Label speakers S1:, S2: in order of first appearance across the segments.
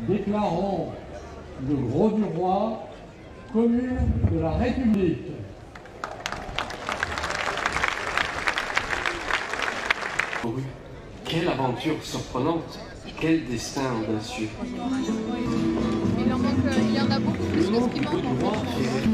S1: déclarons le Grau-du-Roi commune de la République.
S2: Quelle aventure surprenante, quel destin audacieux.
S3: Il y en a beaucoup plus que ce qui manque en fait.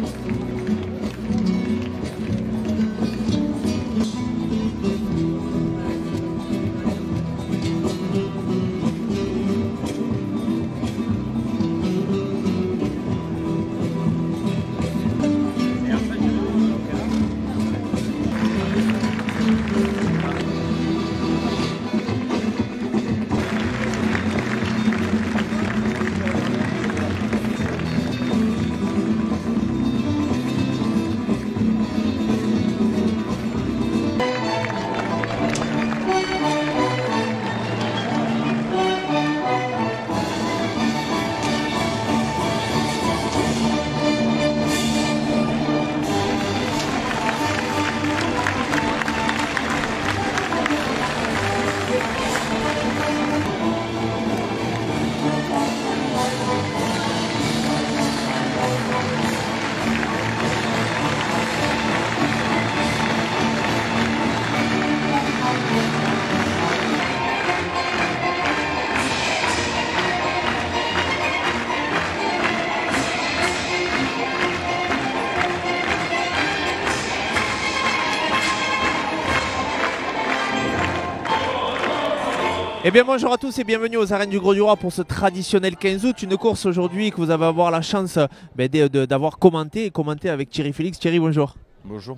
S4: Eh bien bonjour à tous et bienvenue aux arènes du Grau-du-Roi pour ce traditionnel 15 août, une course aujourd'hui que vous allez avoir la chance d'avoir commenté avec Thierry Félix. Thierry, bonjour.
S5: Bonjour.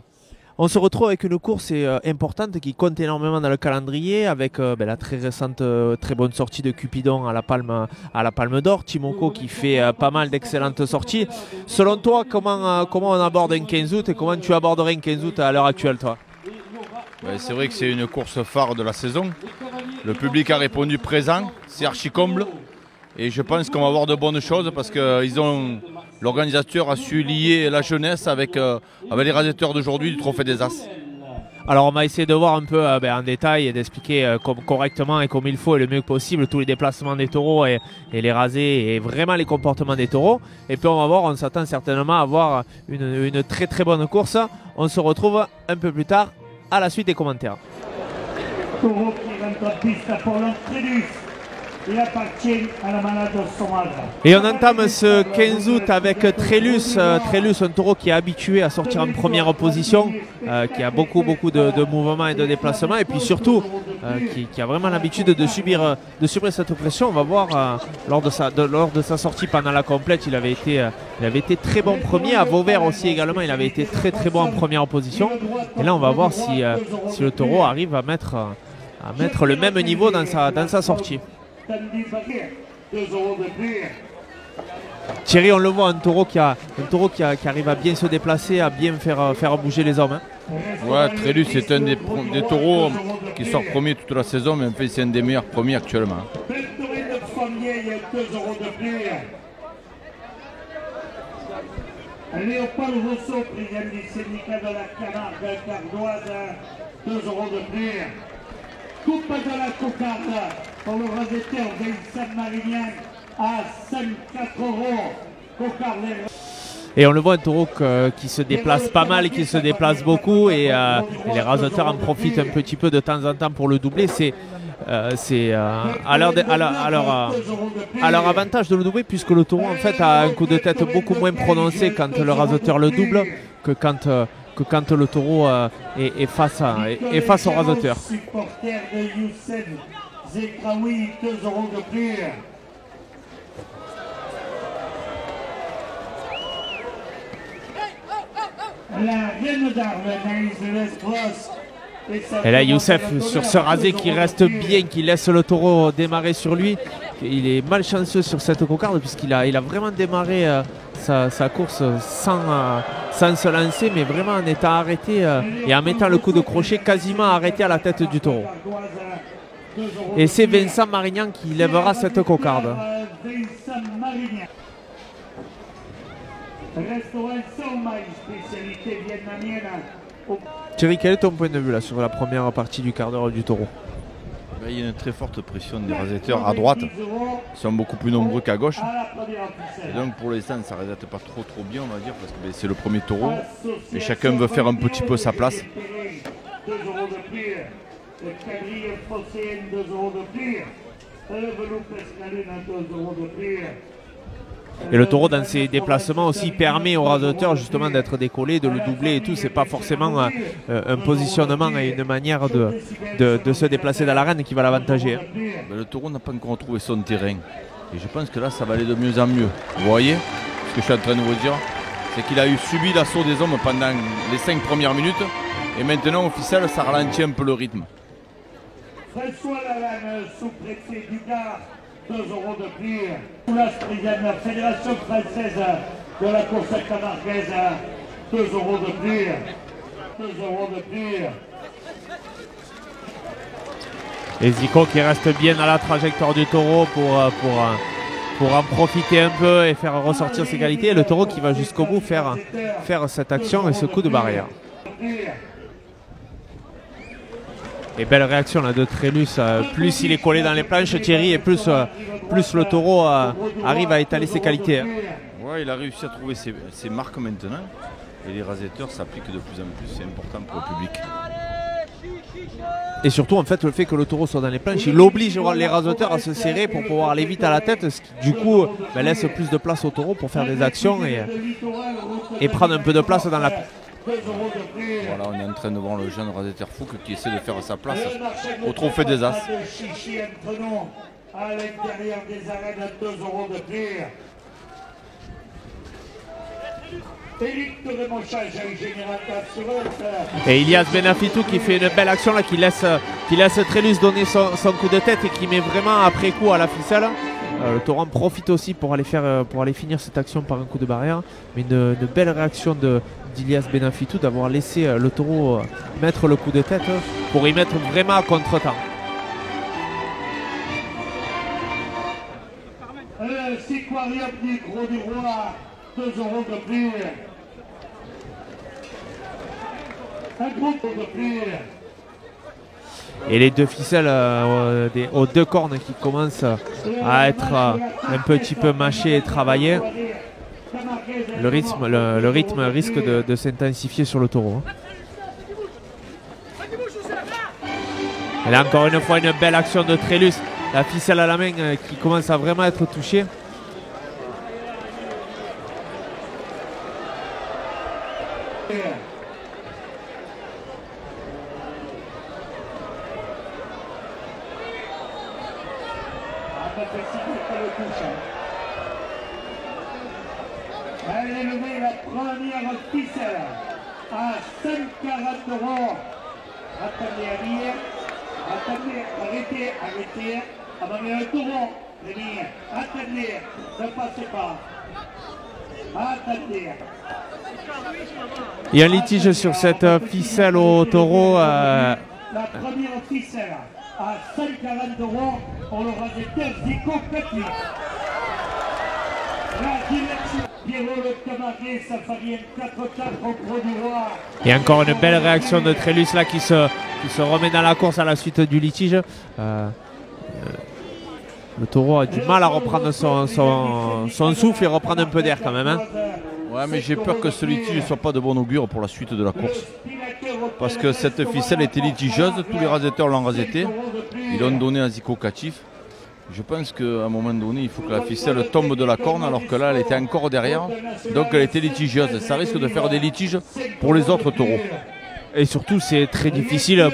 S4: On se retrouve avec une course importante qui compte énormément dans le calendrier avec la très récente, très bonne sortie de Cupidon à la Palme d'Or. Timoko qui fait pas mal d'excellentes sorties. Selon toi, comment on aborde un 15 août et comment tu aborderais un 15 août à l'heure actuelle, toi?
S5: C'est vrai que c'est une course phare de la saison. Le public a répondu présent, c'est archi comble. Et je pense qu'on va avoir de bonnes choses parce que l'organisateur a su lier la jeunesse avec les raseurs d'aujourd'hui du Trophée des As.
S4: Alors on va essayer de voir un peu en détail et d'expliquer correctement et comme il faut et le mieux possible tous les déplacements des taureaux et les rasés et vraiment les comportements des taureaux. Et puis on s'attend certainement à avoir une très très bonne course. On se retrouve un peu plus tard à la suite des commentaires.
S6: Taureau qui rentre en piste pour l'Entrelus. Il appartient à la malade sauvage.
S4: Et on entame ce 15 août avec Trélus. Trélus, un taureau qui est habitué à sortir en première position, qui a beaucoup de mouvements et de déplacements, et puis surtout qui a vraiment l'habitude de subir cette pression. On va voir lors de sa sortie pendant la complète, il avait été très bon premier. À Vauvert aussi également, il avait été très bon en première position. Et là, on va voir si le taureau arrive à mettre le même niveau dans sa sortie. Thierry, on le voit, un taureau qui arrive à bien se déplacer, à bien faire bouger les hommes.
S5: Ouais, Trélus c'est un des taureaux qui sort premier toute la saison, mais en fait c'est un des meilleurs premiers actuellement.
S6: Léopold Rousseau, président du syndicat de la Camargue Cardoise, 2 € de plus. Coupe de la cocarde pour le raseteur Vincent Marignan à 104 €. Cocarde.
S4: Et on le voit, un taureau qui se déplace pas mal et qui se déplace beaucoup et les raseteurs en profitent un petit peu de temps en temps pour le doubler. C'est à leur avantage de le doubler puisque le taureau en fait a un coup de tête beaucoup moins prononcé quand le raseteur le double que quand le taureau est face au raseteur.
S6: Supporter de Youssef Zekraoui, 2 € de plus. La reine d'Arles, Naïs Lescross.
S4: Et là Youssef sur ce rasé qui reste bien, qui laisse le taureau démarrer sur lui. Il est malchanceux sur cette cocarde puisqu'il a vraiment démarré sa course sans se lancer, mais vraiment en étant arrêté et en mettant le coup de crochet quasiment arrêté à la tête du taureau. Et c'est Vincent Marignan qui lèvera cette cocarde. Thierry, quel est ton point de vue là sur la première partie du quart d'heure du taureau?
S5: Il y a une très forte pression des rasetteurs à droite. Ils sont beaucoup plus nombreux qu'à gauche. Et donc pour l'instant, ça ne rasette pas trop bien, on va dire, parce que c'est le premier taureau. Et chacun veut faire un petit peu sa place.
S6: 2 € de plus. Le quadrille phocéen, 2 € de plus. Le velours pescaline, 2 € de plus.
S4: Et le taureau dans ses déplacements aussi permet au raseteur justement d'être décollé, de le doubler et tout. C'est pas forcément un positionnement et une manière de se déplacer dans l'arène qui va l'avantager. Hein.
S5: Le taureau n'a pas encore trouvé son terrain. Et je pense que là, ça va aller de mieux en mieux. Vous voyez ce que je suis en train de vous dire? C'est qu'il a subi l'assaut des hommes pendant les 5 premières minutes. Et maintenant, au ficelle, ça ralentit un peu le rythme.
S6: François Lalanne, sous-préfet du Gard, 2 € de plus. Oulas, président de la Fédération française de la course camarguaise, 2 € de plus. 2 € de plus.
S4: Et Zico qui reste bien à la trajectoire du taureau pour en profiter un peu et faire ressortir ses qualités. Et le taureau qui va jusqu'au bout faire cette action et ce coup de barrière. Et belle réaction là de Trélus, plus il est collé dans les planches Thierry et plus le taureau arrive à étaler ses qualités. Hein.
S5: Ouais, il a réussi à trouver ses marques maintenant et les rasetteurs s'appliquent de plus en plus, c'est important pour le public.
S4: Et surtout en fait le fait que le taureau soit dans les planches, il oblige les raseteurs à se serrer pour pouvoir aller vite à la tête, ce qui du coup laisse plus de place au taureau pour faire des actions et prendre un peu de place dans la piste.
S5: Voilà, on est en train de voir le jeune rasetteur Fouque qui essaie de faire sa place au trophée des As.
S6: À l'intérieur des arènes, 2 € de plus.
S4: Et Ilias Benafitou qui fait une belle action là, qui laisse Trélus donner son coup de tête et qui met vraiment après coup à la ficelle. Le taureau en profite aussi pour aller finir cette action par un coup de barrière. Mais une belle réaction d'Ilias Benafitou d'avoir laissé le taureau mettre le coup de tête pour y mettre vraiment à contre-temps.
S6: Siquarium du Gros du Roi, 2 € de plus. Un groupe de plus.
S4: Et les deux ficelles aux deux cornes qui commencent à être un petit peu mâchées et travaillées. Le rythme risque de s'intensifier sur le taureau. Et là encore une fois une belle action de Trélus. La ficelle à la main qui commence à vraiment être touchée.
S6: Elle est levée la première ficelle à 140 €. Attendez à dire, attendez, arrêtez. Amenez un taureau, Rémi, attendez, ne passez pas. Attendez.
S4: Il y a un litige sur cette ficelle au taureau.
S6: La première ficelle à 140 € pour le raseteur Zico Petit. La direction Pierrot le Camarguais, ça farie un 4-4 au Gros du Roi.
S4: Et encore une belle réaction de Trélus là qui se remet dans la course à la suite du litige. Le taureau a du mal à reprendre son souffle et reprendre un peu d'air quand même. Hein.
S5: Ouais, mais j'ai peur que ce litige ne soit pas de bon augure pour la suite de la course. Parce que cette ficelle était litigieuse, tous les rasetteurs l'ont rasetée. Ils l'ont donné à Zico Catif. Je pense qu'à un moment donné, il faut que la ficelle tombe de la corne, alors que là, elle était encore derrière. Donc elle était litigieuse. Ça risque de faire des litiges pour les autres taureaux.
S4: Et surtout, c'est très difficile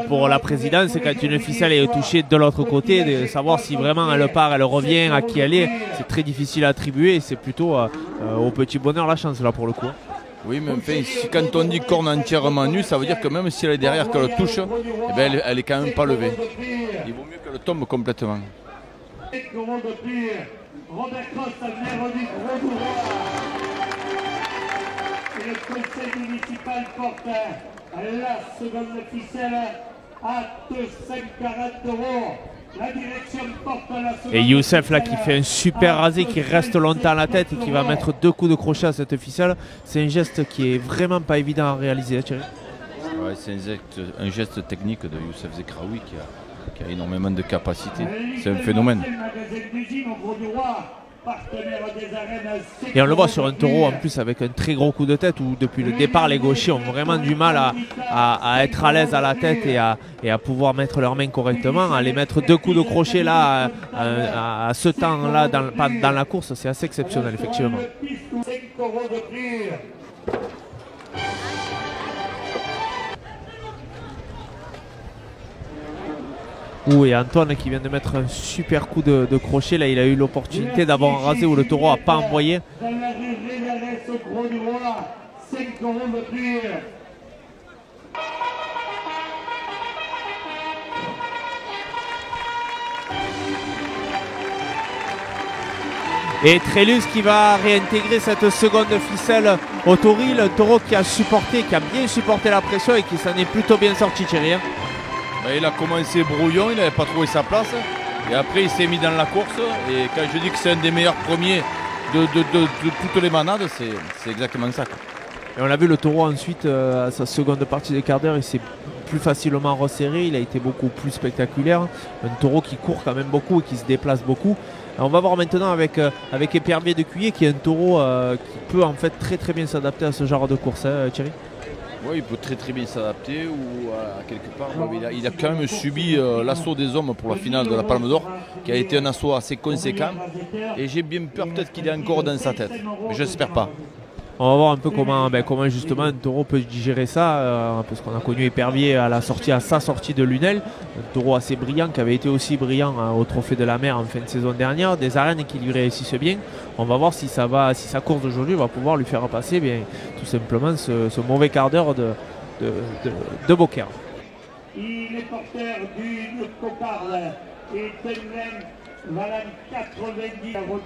S4: pour la présidence, quand une ficelle est touchée de l'autre côté, de savoir si vraiment elle part, elle revient, à qui elle est. C'est très difficile à attribuer. C'est plutôt au petit bonheur la chance, là, pour le coup.
S5: Oui, mais enfin, quand on dit corne entièrement nue, ça veut dire que même si elle est derrière, qu'elle touche, eh ben, elle est quand même pas levée. Il vaut mieux qu'elle tombe complètement.
S6: Robert Cross, maire du Gros du Roi. Et le conseil municipal porte la seconde ficelle à 240 €. La direction porte la seconde.
S4: Et Youssef là qui fait un super rasé, qui reste longtemps à la tête et qui va mettre 2 coups de crochet à cette ficelle. C'est un geste qui est vraiment pas évident à réaliser, Thierry.
S5: Ouais, c'est un geste technique de Youssef Zekraoui qui a énormément de capacité. C'est un phénomène.
S4: Et on le voit sur un taureau en plus avec un très gros coup de tête où depuis le départ les gauchers ont vraiment du mal à être à l'aise à la tête et à pouvoir mettre leurs mains correctement. À les mettre 2 coups de crochet là à ce temps-là dans la course, c'est assez exceptionnel effectivement. Et Antoine qui vient de mettre un super coup de crochet. Là, il a eu l'opportunité d'avoir un rasé où le taureau n'a pas envoyé. Et Trélus qui va réintégrer cette seconde ficelle au tauril. Un taureau qui a bien supporté la pression et qui s'en est plutôt bien sorti, Thierry.
S5: Il a commencé brouillon, il n'avait pas trouvé sa place. Et après, il s'est mis dans la course. Et quand je dis que c'est un des meilleurs premiers de toutes les manades, c'est exactement ça.
S4: Et on a vu le taureau ensuite, à sa seconde partie de quart d'heure, il s'est plus facilement resserré. Il a été beaucoup plus spectaculaire. Un taureau qui court quand même beaucoup et qui se déplace beaucoup. On va voir maintenant avec Épervier de Cuillé, qui est un taureau qui peut en fait très bien s'adapter à ce genre de course, hein, Thierry.
S5: Oui, il peut très bien s'adapter ou à quelque part. Il a quand même subi l'assaut des hommes pour la finale de la Palme d'Or, qui a été un assaut assez conséquent. Et j'ai bien peur peut-être qu'il est encore dans sa tête. Mais je n'espère pas.
S4: On va voir un peu comment justement un taureau peut digérer ça, parce qu'on a connu Épervier à sa sortie de Lunel, un taureau assez brillant qui avait été aussi brillant au Trophée de la Mer en fin de saison dernière, des arènes qui lui réussissent bien. On va voir si sa course d'aujourd'hui va pouvoir lui faire passer tout simplement ce mauvais quart d'heure de Beaucaire.
S6: Il est porteur d'une cocarde et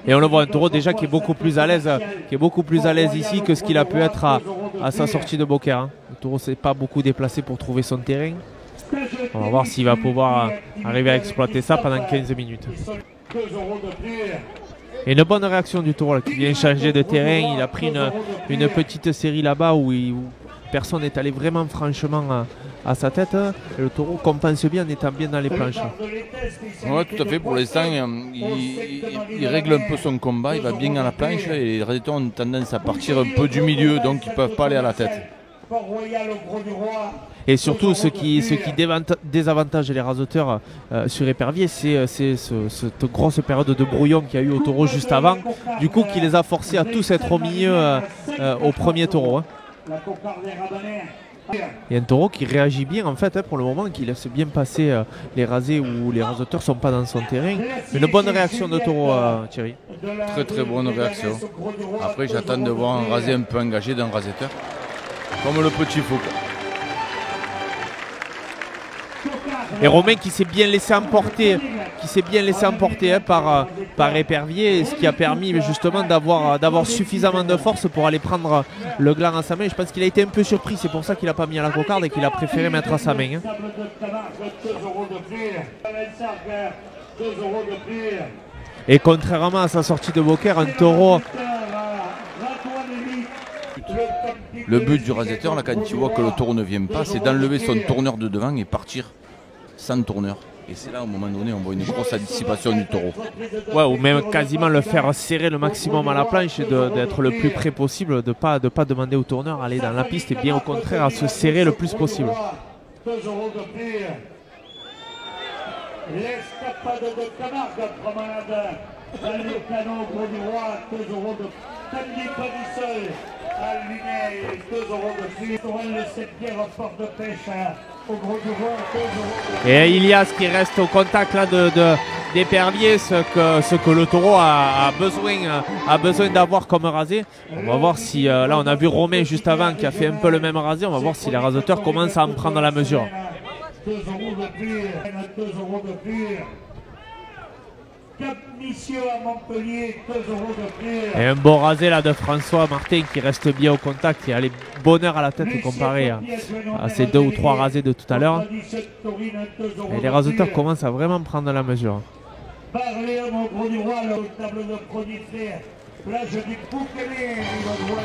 S4: et on le voit, un taureau déjà qui est beaucoup plus à l'aise ici que ce qu'il a pu être à sa sortie de Beaucaire. Hein. Le taureau s'est pas beaucoup déplacé pour trouver son terrain. On va voir s'il va pouvoir arriver à exploiter ça pendant 15 minutes. Et une bonne réaction du taureau là, qui vient changer de terrain. Il a pris une petite série là-bas où personne n'est allé vraiment franchement à sa tête. Et le taureau compense bien en étant bien dans les planches.
S5: Oui, tout à fait. Pour l'instant, il règle un peu son combat. Il va bien à la planche et les résultats ont tendance à partir un peu du milieu, donc ils ne peuvent pas aller à la tête.
S4: Et surtout, ce qui désavantage les raseteurs sur Épervier, c'est cette grosse période de brouillon qu'il y a eu au taureau juste avant, du coup qui les a forcés à tous être au milieu au premier taureau. Hein. Il y a un taureau qui réagit bien en fait pour le moment, qui laisse bien passer les rasés où les raseteurs ne sont pas dans son terrain. Une bonne réaction de taureau, Thierry.
S5: Très bonne réaction. Après, j'attends de voir un rasé un peu engagé d'un rasetteur, comme le petit fou.
S4: Et Romain qui s'est bien laissé emporter, par Épervier, ce qui a permis justement d'avoir suffisamment de force pour aller prendre le gland à sa main. Je pense qu'il a été un peu surpris, c'est pour ça qu'il n'a pas mis à la cocarde et qu'il a préféré mettre à sa main. Hein. Et contrairement à sa sortie de Beaucaire, un taureau...
S5: Le but du rasetteur, là, quand tu vois que le taureau ne vient pas, c'est d'enlever son tourneur de devant et partir sans tourneur. Et c'est là, au moment donné, on voit une grosse anticipation du taureau.
S4: Ouais, ou même quasiment le faire serrer le maximum à la planche et d'être le plus près possible, de pas demander au tourneur d'aller dans la piste et bien au contraire à se serrer le plus possible.
S6: L'escapade de Camargue, promenade dans les canons au Gros du Roi, 2 € de Tanguy Panisseul à Lunel, 2 € de plus. Le 7e port de pêche au Gros du Roi, 2 € de...
S4: Et Ilias qui reste au contact là d'Épervier, ce que le taureau a besoin d'avoir comme rasé. On va voir si, là on a vu Romain juste avant qui a fait un peu le même rasé, on va voir si les raseteurs commencent à en prendre la mesure.
S6: 2 € de plus, 2 € de plus. Cap Mission à Montpellier, 2 € de plus.
S4: Et un beau rasé là de François Martin qui reste bien au contact, il a les bonheurs à la tête comparé à ces 2 ou 3 rasés de tout à l'heure. Et les raseteurs commencent à vraiment prendre la mesure.
S6: Barléum au Gros du Roi, le table de produits faits. Plage du Bouquelet, rive droite,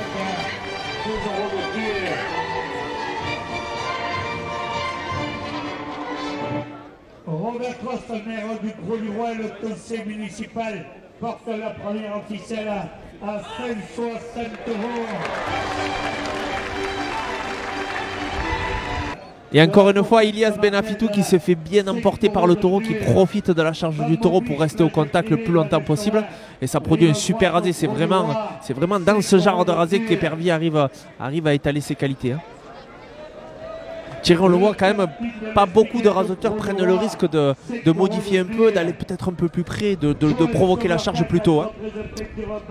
S6: 2 € de plus. Robert Cross, maire du Gros-du-Roi, le conseil municipal porte la première officielle à 560 €.
S4: Et encore une fois, Ilias Benafitou qui se fait bien emporter par le taureau, qui profite de la charge du taureau pour rester au contact le plus longtemps possible. Et ça produit un super rasé. C'est vraiment dans ce genre de rasé qu'Épervier arrive à étaler ses qualités. Thierry, on le voit quand même, pas beaucoup de rasoteurs prennent le risque de modifier un peu, d'aller peut-être un peu plus près, de provoquer la charge plus tôt.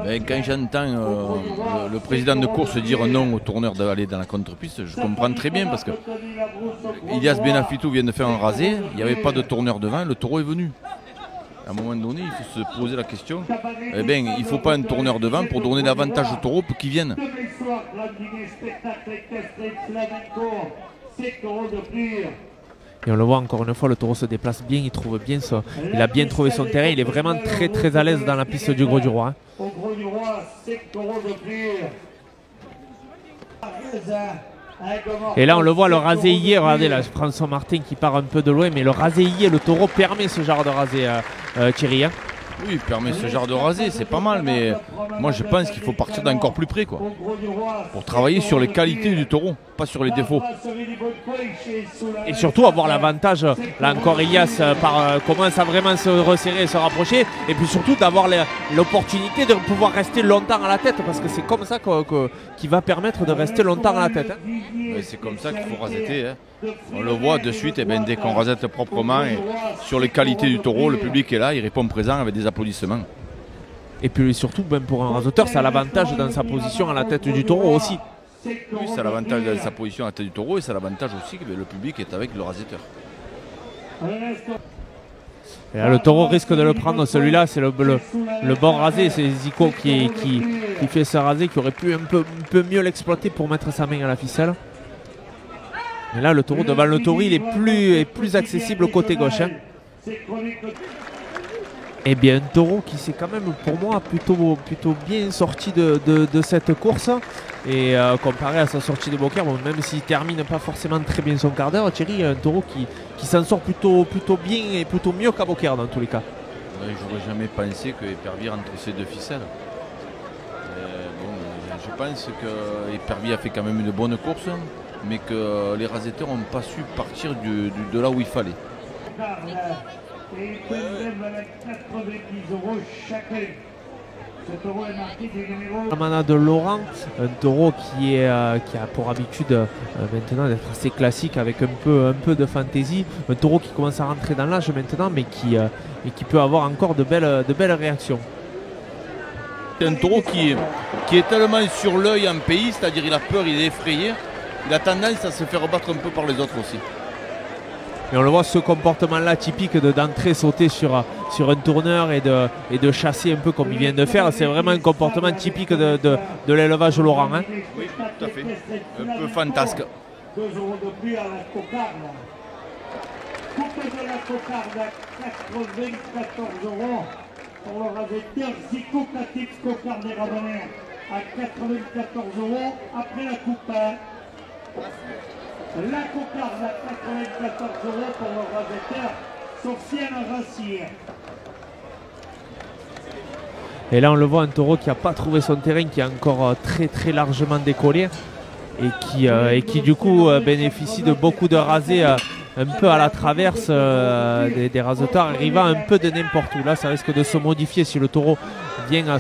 S5: Ben, quand j'entends le président de course dire non au tourneur d'aller dans la contre-piste, je comprends très bien parce que Ilias Benafitou vient de faire un rasé, il n'y avait pas de tourneur devant, le taureau est venu. À un moment donné, il faut se poser la question, eh ben, il ne faut pas un tourneur devant pour donner l'avantage au taureau pour qu'il vienne.
S4: Et on le voit encore une fois, le taureau se déplace bien, il a bien trouvé son terrain, il est vraiment très très à l'aise dans la piste du Gros-du-Roi.
S6: Au Gros-du-Roi, 7 € de plus.
S4: Et là on le voit, le raséier, regardez là, François Martin qui part un peu de loin, mais le raséier, le taureau permet ce genre de rasé, Thierry.
S5: Oui, il permet ce genre de rasé, c'est pas mal, mais moi je pense qu'il faut partir d'encore plus près, quoi. Pour travailler sur les qualités du taureau, pas sur les défauts.
S4: Et surtout avoir l'avantage, là encore Ilias commence à vraiment se resserrer et se rapprocher, et puis surtout d'avoir l'opportunité de pouvoir rester longtemps à la tête, parce que c'est comme ça qui va permettre de rester longtemps à la tête.
S5: C'est comme ça qu'il faut raseter. On le voit de suite, dès qu'on rasette proprement, et sur les qualités du taureau, le public est là, il répond présent avec des applaudissements.
S4: Et puis surtout, même pour un rasoteur, ça a l'avantage dans sa position à la tête du taureau aussi.
S5: Oui, ça a l'avantage dans sa position à la tête du taureau, et ça a l'avantage aussi que le public est avec le rasetteur.
S4: Et là, le taureau risque de le prendre, celui-là, c'est le bon rasé, c'est Zico qui fait ce rasé, qui aurait pu un peu mieux l'exploiter pour mettre sa main à la ficelle. Et là, le taureau devant le taureau, il est plus accessible au côté gauche. Et bien, un taureau qui s'est quand même, pour moi, plutôt bien sorti de cette course. Et comparé à sa sortie de Beaucaire, bon, même s'il termine pas forcément très bien son quart d'heure, Thierry, un taureau qui s'en sort plutôt bien et plutôt mieux qu'à Beaucaire dans tous les cas.
S5: Ouais, j'aurais jamais pensé que Épervier entre ces deux ficelles. Je pense que Épervier a fait quand même une bonne course, mais que les rasetteurs n'ont pas su partir de là où il fallait.
S6: Et il lève 90 € chacun. Ce taureau est marqué du numéro.
S4: La manade de Laurent, un taureau qui a pour habitude maintenant d'être assez classique avec un peu de fantaisie. Un taureau qui commence à rentrer dans l'âge maintenant, mais qui peut avoir encore de belles réactions.
S5: C'est un taureau qui est tellement sur l'œil en pays, c'est-à-dire il a peur, il est effrayé. Il a tendance à se faire rebattre un peu par les autres aussi.
S4: Et on le voit, ce comportement-là typique d'entrer, sauter sur un tourneur et de chasser un peu comme il vient de faire. C'est vraiment un comportement typique de l'élevage Laurent. Hein.
S5: Oui, tout à fait. Un peu fantasque.
S6: 2 € de plus à la cocarde. Coupe de la cocarde à 94 € pour le rasetteur Zico Katix cocarde et rabanère à 94 € après la coupe. La cocarde à 94 € pour le rasetteur Sofiane Rassier.
S4: Et là on le voit, un taureau qui n'a pas trouvé son terrain, qui est encore très largement décollé et qui du coup bénéficie de beaucoup de rasés un peu à la traverse des raseteurs, arrivant un peu de n'importe où. Là ça risque de se modifier si le taureau vient à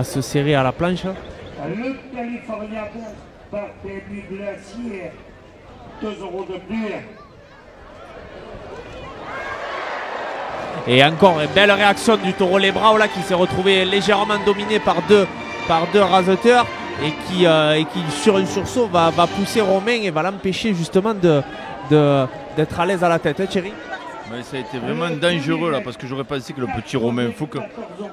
S4: se serrer à la planche.
S6: Le Californien par PMU Glacier, 2 € de plus.
S4: Et encore une belle réaction du taureau Lebrao là, qui s'est retrouvé légèrement dominé par deux raseteurs et qui sur un sursaut va pousser Romain et va l'empêcher justement d'être à l'aise à la tête, hein, Thierry.
S5: Mais ça a été vraiment dangereux là, parce que j'aurais pensé que le petit Romain Fouque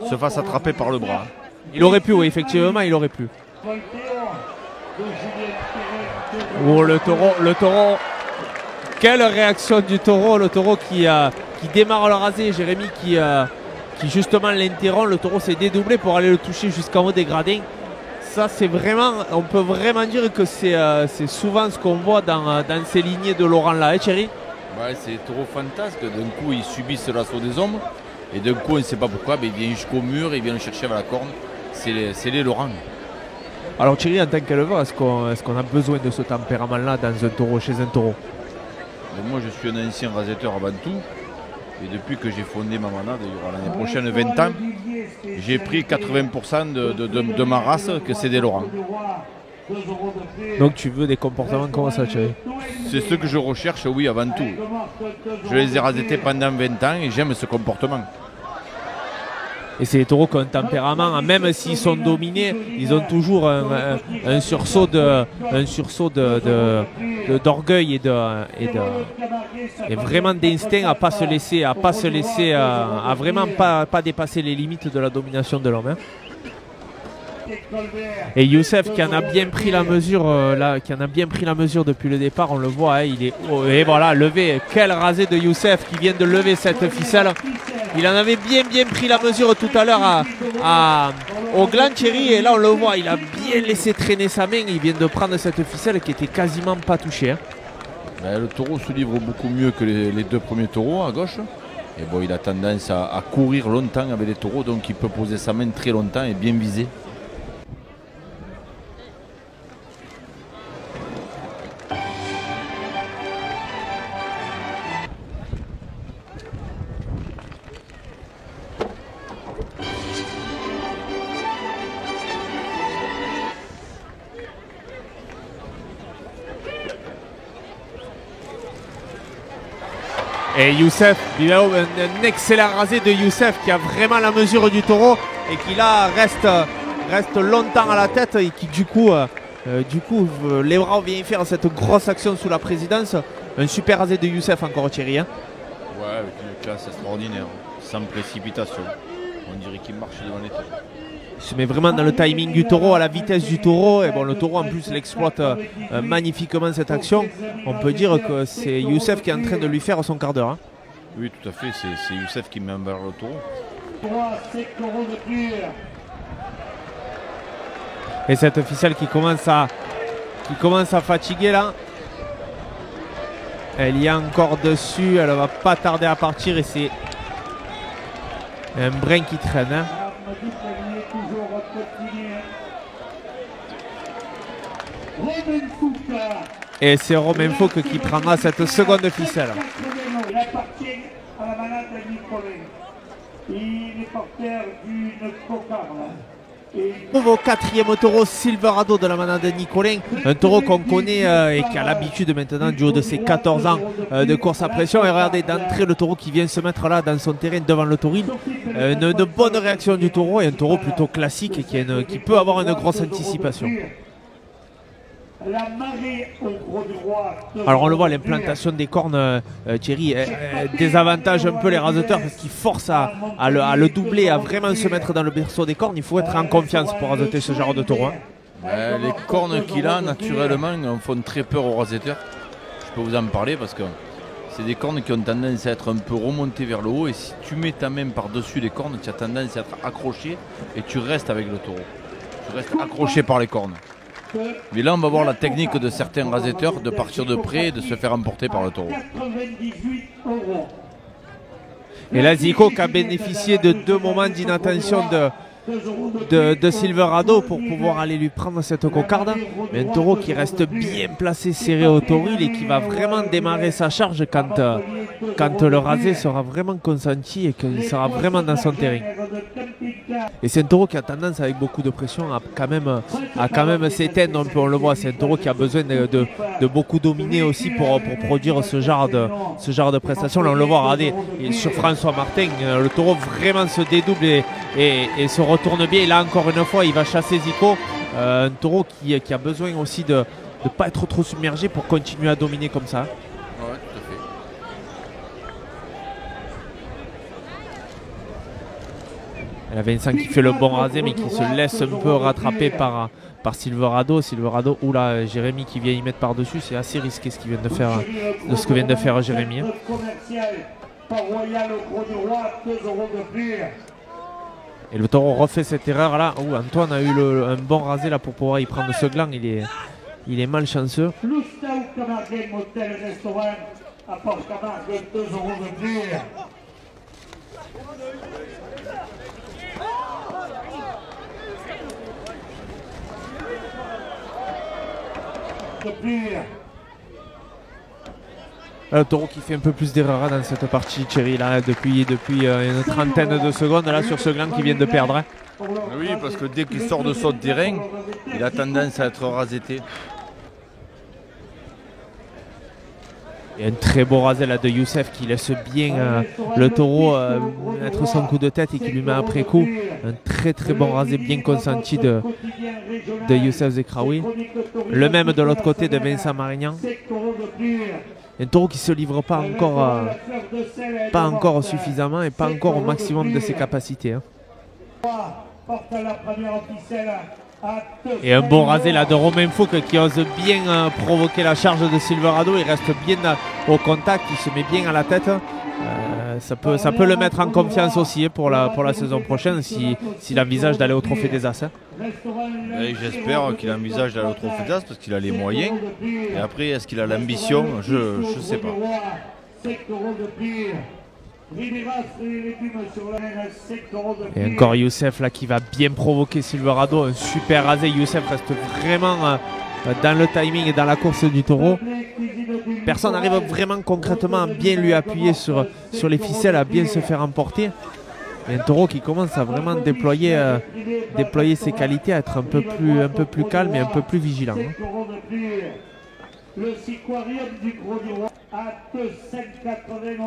S5: se fasse attraper par le bras.
S4: Il aurait pu, oui, effectivement, il aurait pu. Oh, le taureau, quelle réaction du taureau, le taureau qui démarre le rasé, Jérémy qui justement l'interrompt, le taureau s'est dédoublé pour aller le toucher jusqu'en haut des gradins. Ça c'est vraiment, on peut vraiment dire que c'est souvent ce qu'on voit dans ces lignées de Laurent là, hein, Thierry?
S5: Ouais, c'est des taureaux fantasques. D'un coup, ils subissent l'assaut des ombres. Et d'un coup, on ne sait pas pourquoi, mais ils viennent jusqu'au mur, ils viennent le chercher avec la corne. C'est les Laurent.
S4: Alors Thierry, en tant qu'éleveur, est-ce qu'on a besoin de ce tempérament-là dans un taureau, chez un taureau?
S5: Mais moi, je suis un ancien rasetteur avant tout. Et depuis que j'ai fondé ma manade, il y aura l'année prochaine 20 ans, j'ai pris 80% de ma race, que c'est des Laurent.
S4: Donc tu veux des comportements comme ça, Thierry?
S5: C'est ce que je recherche, oui, avant tout. Je les ai rasettés pendant 20 ans et j'aime ce comportement.
S4: Et c'est les taureaux qui ont un tempérament, même s'ils sont dominés, ils ont toujours un sursaut d'orgueil et vraiment d'instinct à pas se laisser, à vraiment pas dépasser les limites de la domination de l'homme. Hein. Et Youssef qui en a bien pris la mesure, depuis le départ, on le voit, hein, il est et voilà, levé. Quel rasé de Youssef qui vient de lever cette ficelle. Il en avait bien pris la mesure tout à l'heure au gland, Thierry, et là on le voit, il a bien laissé traîner sa main, il vient de prendre cette ficelle qui était quasiment pas touchée. Hein.
S5: Ben, le taureau se livre beaucoup mieux que les deux premiers taureaux à gauche. Et bon, il a tendance à courir longtemps avec les taureaux, donc il peut poser sa main très longtemps et bien viser.
S4: Et Youssef, un excellent rasé de Youssef qui a vraiment la mesure du taureau et qui là reste longtemps à la tête et qui du coup Lébrand vient faire cette grosse action sous la présidence. Un super rasé de Youssef encore, Thierry. Hein.
S5: Ouais, avec une classe extraordinaire, sans précipitation. On dirait qu'il marche devant les taureaux.
S4: Il se met vraiment dans le timing du taureau, à la vitesse du taureau. Et bon, le taureau en plus l'exploite magnifiquement cette action. On peut dire que c'est Youssef qui est en train de lui faire son quart d'heure. Hein.
S5: Oui, tout à fait. C'est Youssef qui met en valeur le taureau.
S4: Et cette ficelle qui commence à fatiguer là. Elle y est encore dessus. Elle va pas tarder à partir et c'est un brin qui traîne. Hein. Et c'est Romain Fouque qui prendra cette seconde ficelle.
S6: Il appartient à la manade de Nicolin. Il est porteur d'une cocarde.
S4: Nouveau quatrième taureau Silverado de la manade de Nicolin. Un taureau qu'on connaît et qui a l'habitude maintenant du haut de ses 14 ans de course à pression. Et regardez d'entrée le taureau qui vient se mettre là dans son terrain devant le tauril. Une bonne réaction du taureau et un taureau plutôt classique qui peut avoir une grosse anticipation. Alors on le voit, l'implantation des cornes, Thierry, désavantage un peu les raseteurs parce qu'ils forcent à le doubler, à vraiment se mettre dans le berceau des cornes. Il faut être en confiance pour raseter ce genre de taureau. Hein.
S5: Les cornes qu'il a naturellement en font très peur aux raseteurs. Je peux vous en parler parce que c'est des cornes qui ont tendance à être un peu remontées vers le haut et si tu mets ta main par-dessus les cornes, tu as tendance à être accroché et tu restes avec le taureau. Tu restes accroché par les cornes. Mais là, on va voir la technique de certains rasetteurs de partir de près et de se faire emporter par le taureau.
S4: Et là, Zico qui a bénéficié de 2 moments d'inattention de Silverado pour pouvoir aller lui prendre cette cocarde. Mais un taureau qui reste bien placé, serré au tauril et qui va vraiment démarrer sa charge quand le rasé sera vraiment consenti et qu'il sera vraiment dans son terrain. Et c'est un taureau qui a tendance avec beaucoup de pression à quand même s'éteindre. On le voit, c'est un taureau qui a besoin de beaucoup dominer aussi pour produire ce genre de prestations. Là on le voit, regardez, sur François Martin, le taureau vraiment se dédouble et se retourne bien. Et là encore une fois, il va chasser Zico. Un taureau qui a besoin aussi de ne pas être trop submergé pour continuer à dominer comme ça.
S5: Ouais, tout à fait.
S4: Elle a Vincent qui fait le bon rasé mais qui se laisse un peu rattraper par Silverado. Silverado, oula, Jérémy qui vient y mettre par-dessus, c'est assez risqué ce que vient de faire Jérémy. Et le taureau refait cette erreur là. Antoine a eu un bon rasé là pour pouvoir y prendre ce gland. Il est malchanceux.
S6: à Port-Camargue, 2 euros de plus. De plus.
S4: Le taureau qui fait un peu plus d'erreurs dans cette partie, Thierry, là, depuis une trentaine de secondes là, sur ce gland qui vient de perdre. Hein.
S5: Oui, parce que dès qu'il sort de son terrain, il a tendance à être rasété.
S4: Il y a un très beau rasé là de Youssef qui laisse bien le taureau mettre son coup de tête et qui lui met après coup. Un très très bon rasé bien consenti de Youssef Zekraoui. Le même de l'autre côté de Vincent Marignan. Un taureau qui ne se livre pas encore suffisamment et pas encore au maximum de ses capacités. Hein. Et un bon rasé là de Romain Fouque qui ose bien provoquer la charge de Silverado. Il reste bien au contact, il se met bien à la tête. Ça peut le mettre en confiance aussi pour la saison prochaine s'il envisage d'aller au Trophée des As. Hein.
S5: J'espère qu'il envisage d'aller au Trophée des As parce qu'il a les moyens. Et après, est-ce qu'il a l'ambition? Je ne sais pas.
S4: Et encore Youssef là qui va bien provoquer Silverado. Un super rasé. Youssef reste vraiment dans le timing et dans la course du taureau. Personne n'arrive vraiment concrètement à bien lui appuyer sur les ficelles, à bien se faire emporter. Et un taureau qui commence à vraiment déployer ses qualités, à être un peu plus calme et un peu plus vigilant.
S6: Le Siquarium du Gros du Roi à 2,80 €.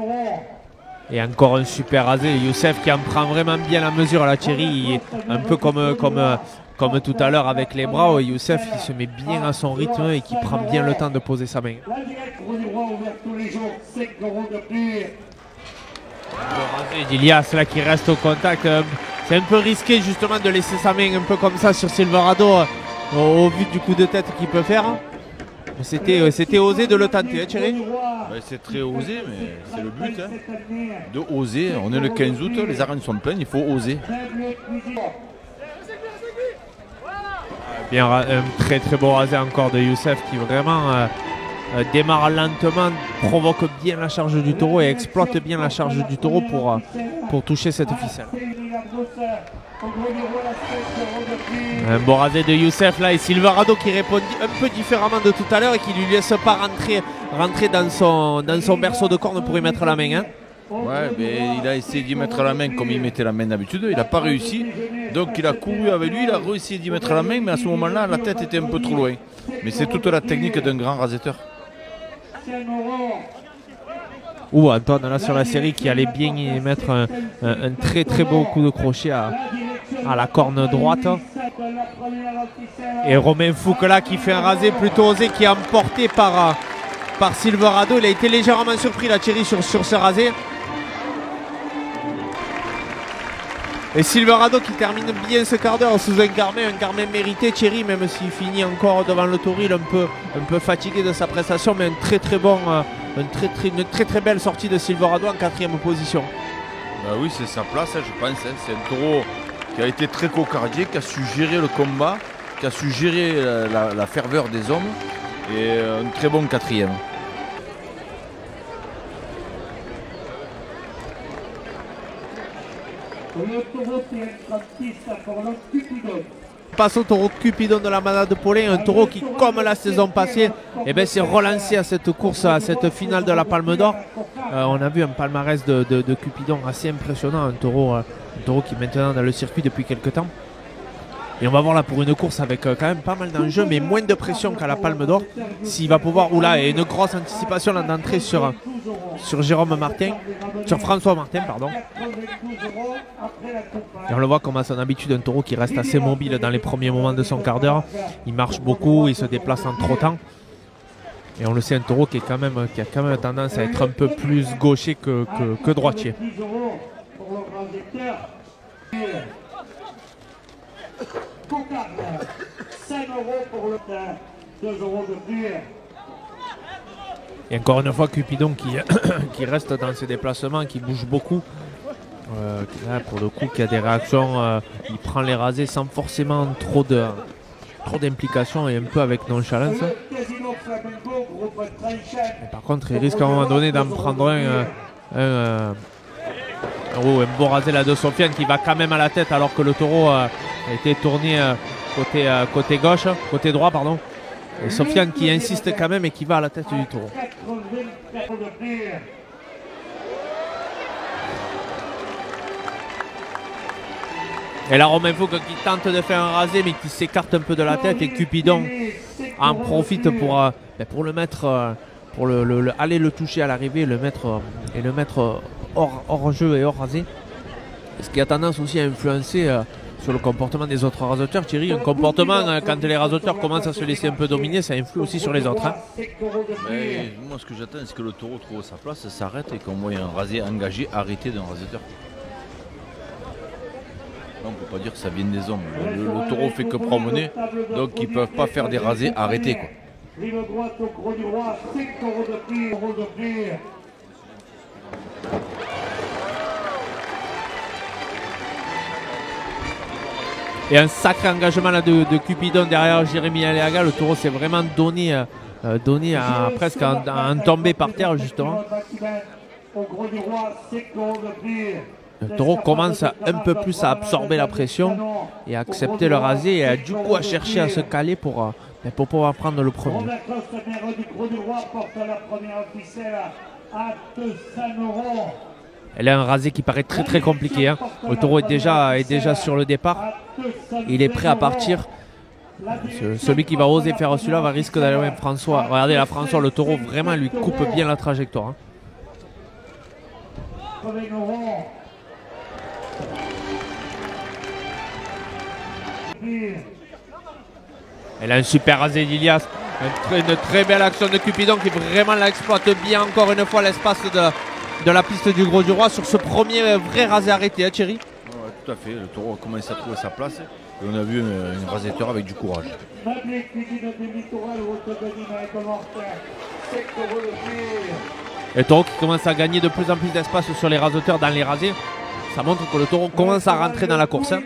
S4: Et encore un super rasé, Youssef qui en prend vraiment bien la mesure à la Thierry, un peu comme tout à l'heure avec les bras. Youssef il se met bien à son rythme et qui prend bien le temps de poser sa main.
S6: La direct Gros du Roi ouvert tous les jours, 5 € de plus.
S4: Le rasé d'Ilias là qui reste au contact. C'est un peu risqué justement de laisser sa main un peu comme ça sur Silverado au vu du coup de tête qu'il peut faire. C'était osé de le tenter, hein, Thierry.
S5: C'est très osé, mais c'est le but. Hein, de oser. On est le 15 août, les arènes sont pleines, il faut oser.
S4: Bien, un très très beau rasé encore de Youssef qui vraiment démarre lentement, provoque bien la charge du taureau et exploite bien la charge du taureau pour toucher cette ficelle. Un beau rasé de Youssef là et Silverado qui répond un peu différemment de tout à l'heure et qui lui laisse pas rentrer dans son berceau de corne pour y mettre la main. Hein.
S5: Ouais, mais il a essayé d'y mettre la main comme il mettait la main d'habitude, il n'a pas réussi. Donc il a couru avec lui, il a réussi d'y mettre la main, mais à ce moment-là, la tête était un peu trop loin. Mais c'est toute la technique d'un grand rasetteur.
S4: Ou Antoine là sur la série qui allait bien y mettre un très très beau coup de crochet à la corne droite. Et Romain Fouque là qui fait un rasé plutôt osé qui est emporté par Silverado. Il a été légèrement surpris là Thierry sur ce rasé. Et Silverado qui termine bien ce quart d'heure sous un Carmen mérité Thierry, même s'il finit encore devant le Tauril un peu fatigué de sa prestation, mais une très très belle sortie de Silverado en 4e position.
S5: Bah oui, c'est sa place, je pense. Hein. C'est un taureau qui a été très cocardier, qui a su gérer le combat, qui a su gérer la ferveur des hommes et un très bon 4e.
S4: Passe au taureau Cupidon de la Manade de Paulin, un taureau qui, comme la saison passée, s'est relancé à cette course, à cette finale de la Palme d'Or. On a vu un palmarès de Cupidon assez impressionnant, un taureau qui est maintenant dans le circuit depuis quelques temps. Et on va voir là pour une course avec quand même pas mal d'enjeux, mais moins de pression qu'à la Palme d'Or. S'il va pouvoir, et une grosse anticipation là d'entrée sur Jérôme Martin, sur François Martin, pardon. Et on le voit comme à son habitude, un taureau qui reste assez mobile dans les premiers moments de son quart d'heure. Il marche beaucoup, il se déplace en trottant. Et on le sait, un taureau qui a quand même tendance à être un peu plus gaucher que droitier. Et encore une fois, Cupidon qui reste dans ses déplacements, qui bouge beaucoup. Là, pour le coup, qui a des réactions, il prend les rasés sans forcément trop d'implication et un peu avec nonchalance. Par contre, il risque à un moment donné d'en prendre un beau rasé là de Sofiane qui va quand même à la tête alors que le taureau a été tourné côté gauche, côté droit pardon. Et Sofiane qui insiste quand même et qui va à la tête du taureau. Et là Romain Fouque qui tente de faire un rasé mais qui s'écarte un peu de la tête et Cupidon en profite pour le mettre, pour aller le toucher à l'arrivée et le mettre hors jeu et hors rasé. Ce qui a tendance aussi à influencer sur le comportement des autres rasoteurs. Thierry, un comportement quand les rasoteurs commencent à se laisser un peu dominer, ça influe aussi sur les autres. Hein.
S5: Mais moi ce que j'attends c'est que le taureau trouve sa place, s'arrête et qu'on voit un rasé engagé arrêté d'un rasoteur. On ne peut pas dire que ça vienne des hommes. Le taureau fait que promener, donc ils ne peuvent pas faire des rasés arrêtés. Quoi.
S4: Et un sacré engagement là de Cupidon derrière Jérémy Aliaga. Le taureau s'est vraiment donné presque en tomber par terre justement. Le taureau commence un peu plus à absorber la pression et à accepter le rasé et du coup à chercher à se caler pour pouvoir prendre le premier. Elle a un rasé qui paraît très très compliqué. Hein. Le taureau est déjà sur le départ. Il est prêt à partir. Celui qui va oser faire celui-là va risquer d'aller loin. François. Regardez là, François, le taureau vraiment lui coupe bien la trajectoire. Hein. Elle a un super rasé d'Ilias. Une très belle action de Cupidon qui vraiment l'exploite bien encore une fois l'espace de la piste du Gros du Roi sur ce premier vrai rasé arrêté, hein, Thierry?
S5: Ouais, tout à fait, le taureau a commencé à trouver sa place et on a vu une rasetteur avec du courage.
S4: Le taureau qui commence à gagner de plus en plus d'espace sur les raseteurs dans les rasés. Ça montre que le taureau commence à rentrer dans la course. Hein.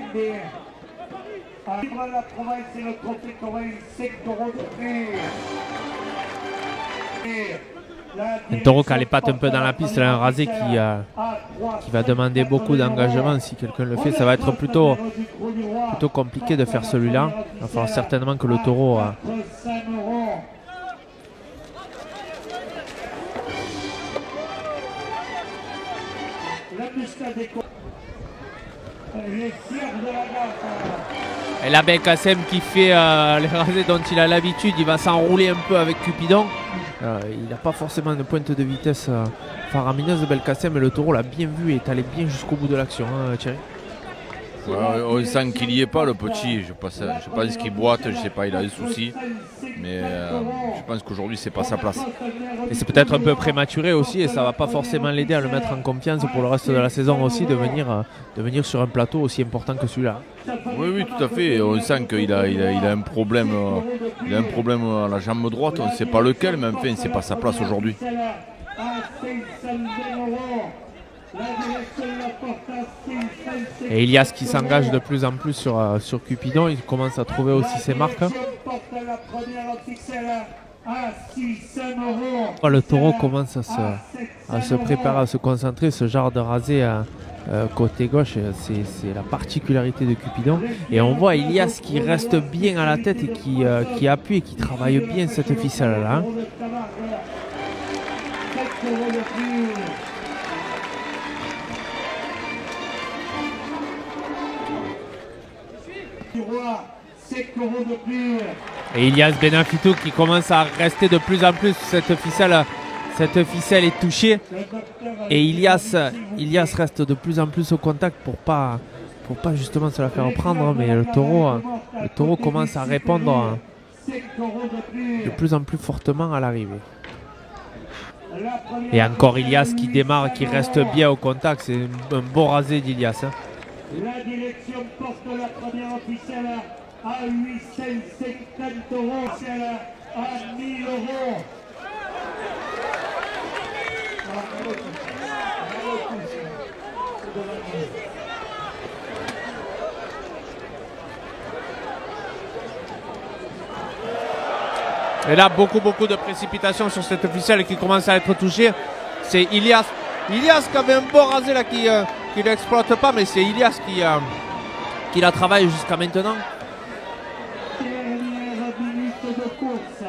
S4: Un taureau qui a les pattes un peu dans la piste, là, un rasé qui va demander beaucoup d'engagement. Si quelqu'un le fait, ça va être plutôt compliqué de faire celui-là. Il va falloir certainement que le taureau... Et là, Ben Kassem qui fait les rasés dont il a l'habitude, il va s'enrouler un peu avec Cupidon. Il n'a pas forcément une pointe de vitesse faramineuse, Belkacem, mais le taureau l'a bien vu et est allé bien jusqu'au bout de l'action, hein, Thierry.
S5: Ouais, on sent qu'il n'y est pas, le petit. Je pense qu'il boite, je ne sais pas, il a des soucis. Mais je pense qu'aujourd'hui, c'est pas sa place.
S4: Et c'est peut-être un peu prématuré aussi et ça ne va pas forcément l'aider à le mettre en confiance pour le reste de la saison aussi, de venir sur un plateau aussi important que celui-là.
S5: Oui, tout à fait. On sent qu'il a un problème, à la jambe droite. On ne sait pas lequel, mais enfin, c'est pas sa place aujourd'hui.
S4: Et Ilias qui s'engage de plus en plus sur Cupidon, il commence à trouver aussi ses marques. Le taureau commence à se préparer, à se concentrer, ce genre de rasé côté gauche, c'est la particularité de Cupidon. Et on voit Ilias qui reste bien à la tête et qui appuie et qui travaille bien cette ficelle-là. Hein. Et Ilias Benafitou qui commence à rester de plus en plus, cette ficelle est touchée et Ilias reste de plus en plus au contact pour pas justement se la faire prendre, mais le taureau commence à répondre de plus en plus fortement à l'arrivée. Et encore Ilias qui démarre, qui reste bien au contact, c'est un beau rasé d'Ilias. Hein.
S6: La direction porte la première officielle à 850 euros, à 1000 euros.
S4: Et là, beaucoup de précipitations sur cette ficelle qui commence à être touchée. C'est Ilias. Ilias qui avait un bon rasé là qui ne l'exploite pas, mais c'est Ilias qui la travaille jusqu'à maintenant.
S6: Dernière minute de course.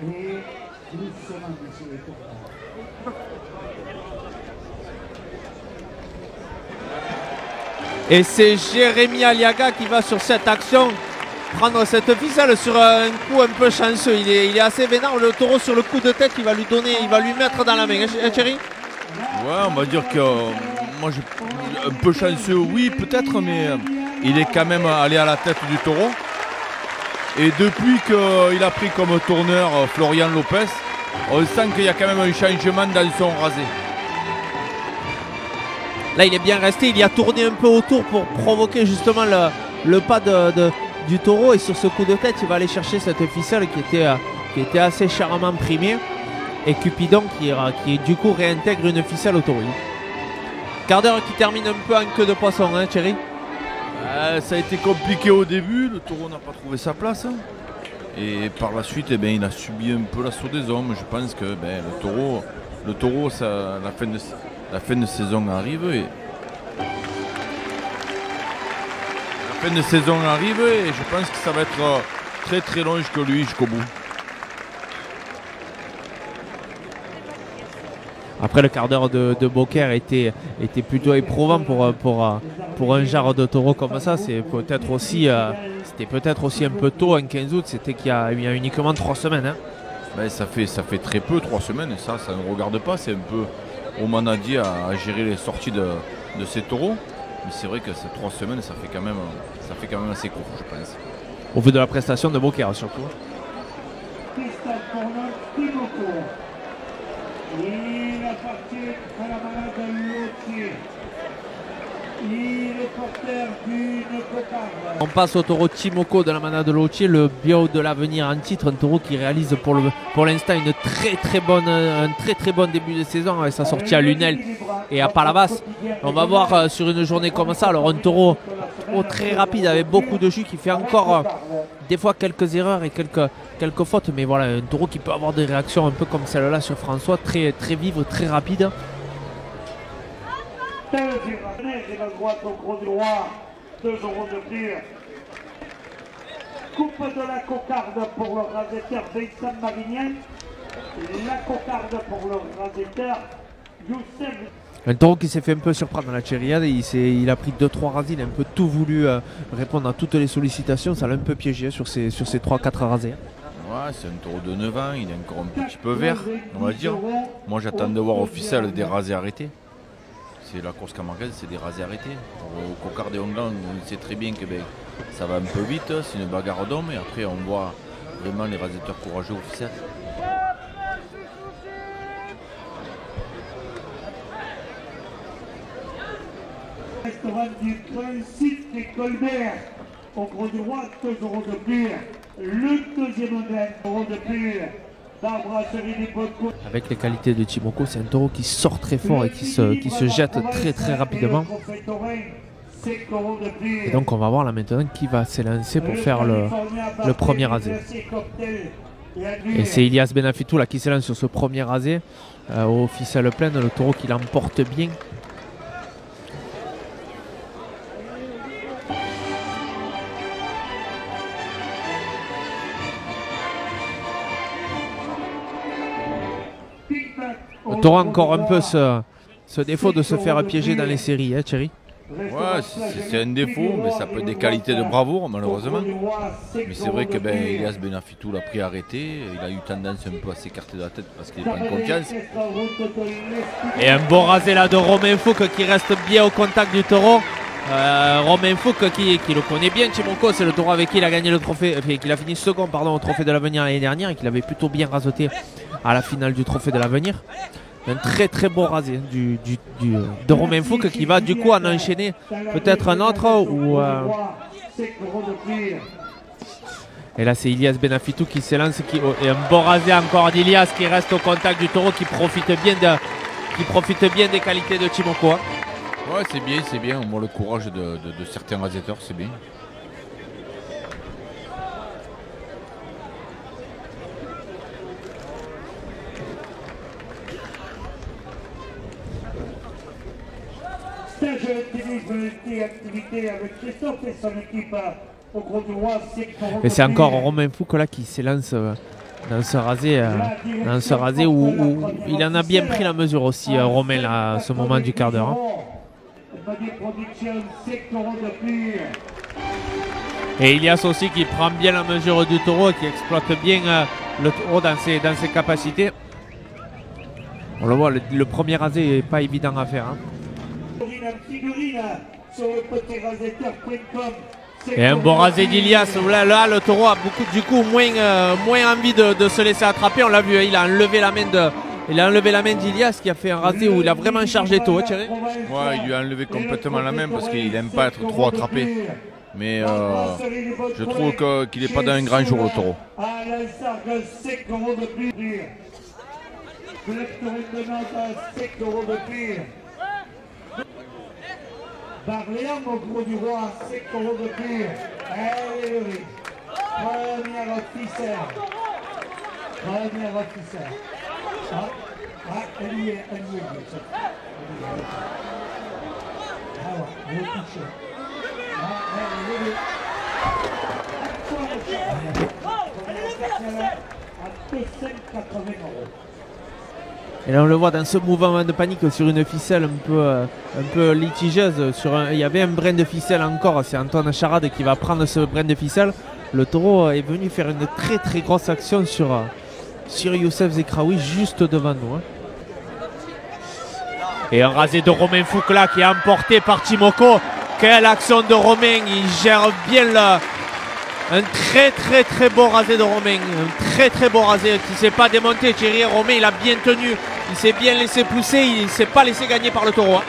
S6: Et doucement, monsieur le coureur.
S4: Et c'est Jérémy Aliaga qui va sur cette action prendre cette ficelle sur un coup un peu chanceux. Il est assez vénère. Le taureau sur le coup de tête, il va lui mettre dans la main. Thierry ?
S5: Ouais, on va dire que moi, un peu chanceux, oui, peut-être, mais il est quand même allé à la tête du taureau. Et depuis qu'il a pris comme tourneur Florian Lopez, on sent qu'il y a quand même un changement dans son rasé.
S4: Là, il est bien resté. Il y a tourné un peu autour pour provoquer justement le pas du taureau. Et sur ce coup de tête, il va aller chercher cette ficelle qui était assez charmant primée. Et Cupidon qui du coup réintègre une ficelle au taureau. Quart d'heure qui termine un peu en queue de poisson, hein, Thierry ?
S5: Ça a été compliqué au début, le taureau n'a pas trouvé sa place. Et par la suite, il a subi un peu l'assaut des hommes. Je pense que le taureau la fin de saison arrive. Et la fin de saison arrive et je pense que ça va être très très long jusqu'au bout.
S4: Après, le quart d'heure de Beaucaire était plutôt éprouvant pour un genre de taureau comme ça. C'était peut-être aussi un peu tôt, en 15 août. C'était qu'il y a uniquement 3 semaines. Hein.
S5: Ça fait très peu, 3 semaines. Et ça ne regarde pas. C'est un peu au manadier à gérer les sorties de ces taureaux. Mais c'est vrai que ces 3 semaines, ça fait quand même assez court, je pense.
S4: Au vu de la prestation de Beaucaire, surtout.
S6: Il appartient à la manade de Lotier. Il est porteur d'une cocarde.
S4: On passe au taureau Timoko de la manade de Lotier, le bio de l'avenir en titre, un taureau qui réalise pour l'instant un très très bon début de saison avec sa sortie à Lunel et à Palavas. On va voir sur une journée comme ça, alors un taureau très rapide avec beaucoup de jus qui fait encore des fois quelques erreurs et quelques fautes, mais voilà, un taureau qui peut avoir des réactions un peu comme celle-là sur François, très vive, très rapide.
S6: Et la droite au gros du roi, 2 euros de plus. Coupe de la cocarde pour le rasetteur Vincent Marignan. La cocarde pour le rasetteur Youssef.
S4: Un taureau qui s'est fait un peu surprendre dans la chériade. Il a pris 2-3 rasés, il a un peu tout voulu répondre à toutes les sollicitations. Ça l'a un peu piégé sur ces 3-4 rasés.
S5: Ouais, c'est un taureau de 9 ans, il est encore un petit peu vert, on va dire. Moi j'attends de voir officiel des rasés arrêtés. C'est la course camargaise, c'est des rasés arrêtés. Au cocarde et onglan, on sait très bien que ça va un peu vite, c'est une bagarre d'hommes et après on voit vraiment les rasetteurs courageux officiels.
S6: Restaurant du Principe des Colbert, au gros du roi, 2 euros de plus. Le deuxième onglet, 1 euro de plus.
S4: Avec les qualités de Timoko, c'est un taureau qui sort très fort et qui se jette très rapidement. Et donc on va voir là maintenant qui va s'élancer pour faire le premier rasé. Et c'est Ilias Benafitou là qui s'élance sur ce premier rasé au ficelle pleine, le taureau qui l'emporte bien. Le taureau a encore un peu ce défaut de se faire piéger dans les séries, hein, Thierry?
S5: Ouais, c'est un défaut, mais ça peut être des qualités de bravoure, malheureusement. Mais c'est vrai que Ilias Benafitou l'a pris arrêté. Il a eu tendance un peu à s'écarter de la tête parce qu'il n'est pas en confiance.
S4: Et un bon rasé là de Romain Fouque qui reste bien au contact du taureau. Romain Fouque qui le connaît bien, Timoko, c'est le taureau avec qui il a gagné le trophée, qu'il a fini second au trophée de l'avenir l'année dernière et qu'il avait plutôt bien rasoté à la finale du trophée de l'avenir. un très très beau rasé de Romain Fouque qui va du coup en enchaîner peut-être un autre. Et là c'est Ilias Benafitou qui s'élance et un beau rasé encore d'Ilias qui reste au contact du taureau, qui profite bien des qualités de Timoko.
S5: Ouais, c'est bien. On voit le courage de certains rasetteurs, c'est bien.
S6: Stage tennis et activité avec Christophe et son équipe au Gros du Roi.
S4: Et c'est encore Romain Fouque là qui s'élance dans ce rasé où il en a bien pris la mesure aussi, Romain, là, à ce moment du quart d'heure. Et Ilias aussi qui prend bien la mesure du taureau et qui exploite bien le taureau dans ses capacités. On le voit, le premier rasé n'est pas évident à faire. Et un bon rasé d'Ilias. Là, le taureau a moins envie de se laisser attraper. On l'a vu, il a enlevé la main d'Ilias qui a fait un rasé où il a vraiment chargé tôt, Thierry.
S5: Ouais, il lui a enlevé complètement la main parce qu'il n'aime pas être trop attrapé. Mais je trouve qu'il n'est pas dans un grand jour, le taureau.
S6: Barléon au Gros du Roi, 5 euros de plus. Allez, oui. Première officière. Elle y est. Ah ouais, le toucher. À 280 euros.
S4: Et là on le voit dans ce mouvement de panique sur une ficelle un peu litigieuse. Il y avait un brin de ficelle encore, c'est Antoine Charade qui va prendre ce brin de ficelle. Le taureau est venu faire une très très grosse action sur Youssef Zekraoui juste devant nous. Et un rasé de Romain Fouque là qui est emporté par Timoko. Quelle action de Romain, il gère bien un très très très beau rasé de Romain, un très très beau rasé qui ne s'est pas démonté. Thierry Romain, il a bien tenu, il s'est bien laissé pousser, il ne s'est pas laissé gagner par le taureau.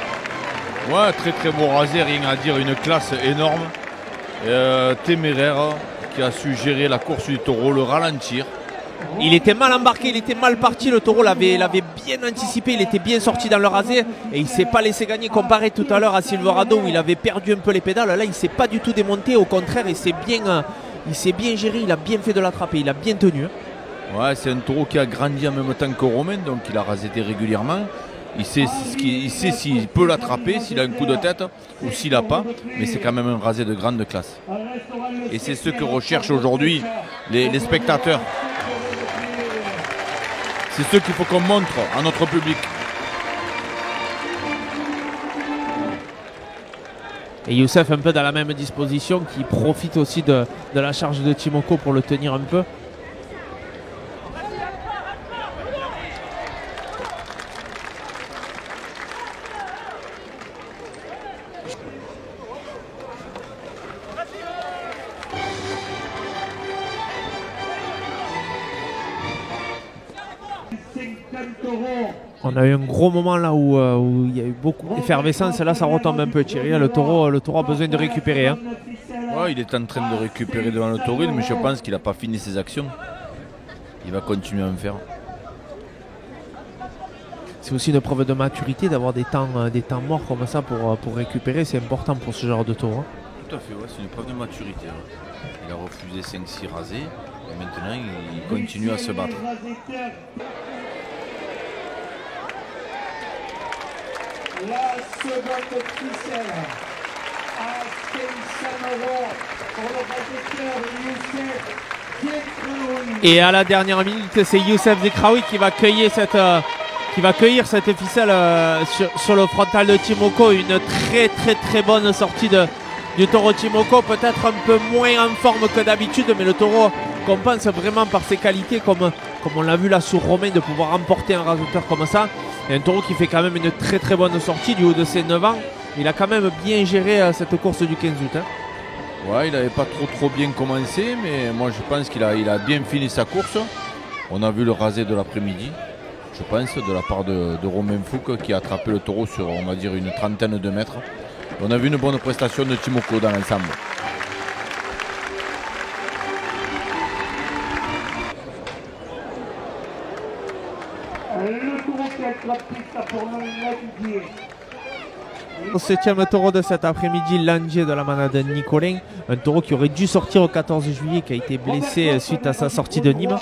S5: Ouais, très très beau rasé, rien à dire, une classe énorme, téméraire, qui a su gérer la course du taureau, le ralentir.
S4: Il était mal embarqué, il était mal parti, le taureau l'avait bien anticipé, il était bien sorti dans le rasé et il ne s'est pas laissé gagner comparé tout à l'heure à Silverado où il avait perdu un peu les pédales. Là il ne s'est pas du tout démonté, au contraire il s'est bien géré, il a bien fait de l'attraper, il a bien tenu.
S5: Ouais, c'est un taureau qui a grandi en même temps que Romain, donc il a rasété régulièrement. Il sait s'il peut l'attraper, s'il a un coup de tête ou s'il n'a pas, mais c'est quand même un rasé de grande classe. Et c'est ce que recherchent aujourd'hui les spectateurs. C'est ce qu'il faut qu'on montre à notre public.
S4: Et Youssef un peu dans la même disposition, qui profite aussi de la charge de Timoko pour le tenir un peu. On a eu un gros moment là où il y a eu beaucoup d'effervescence. Là ça retombe un peu, Thierry. Le taureau a besoin de récupérer.
S5: Ouais, il est en train de récupérer devant le taurine, mais je pense qu'il n'a pas fini ses actions. Il va continuer à en faire.
S4: C'est aussi une preuve de maturité d'avoir des temps morts comme ça pour récupérer. C'est important pour ce genre de taureau.
S5: Tout à fait, ouais, c'est une preuve de maturité. Il a refusé 5-6 rasés et maintenant il continue à se battre.
S6: La seconde ficelle à 500 € pour le raseteur Youssef Zekraoui.
S4: Et à la dernière minute, c'est Youssef Zekraoui qui va cueillir cette ficelle sur le frontal de Timoko. Une très très très bonne sortie du taureau Timoko, peut-être un peu moins en forme que d'habitude, mais le taureau compense vraiment par ses qualités, comme on l'a vu là sur Romain, de pouvoir remporter un raseteur comme ça. Et un taureau qui fait quand même une très très bonne sortie du haut de ses 9 ans. Il a quand même bien géré cette course du 15 août.
S5: Ouais, il n'avait pas trop bien commencé, mais moi je pense qu'il a bien fini sa course. On a vu le rasé de l'après-midi. je pense, de la part de Romain Fouque qui a attrapé le taureau sur, on va dire, une trentaine de mètres. On a vu une bonne prestation de Timoko dans l'ensemble.
S6: Le taureau qui a attrapé ça pour Landier.
S4: Au 7e taureau de cet après-midi, Landier de la manade Nicolin, un taureau qui aurait dû sortir au 14 juillet, qui a été blessé suite à sa sortie de Nîmes.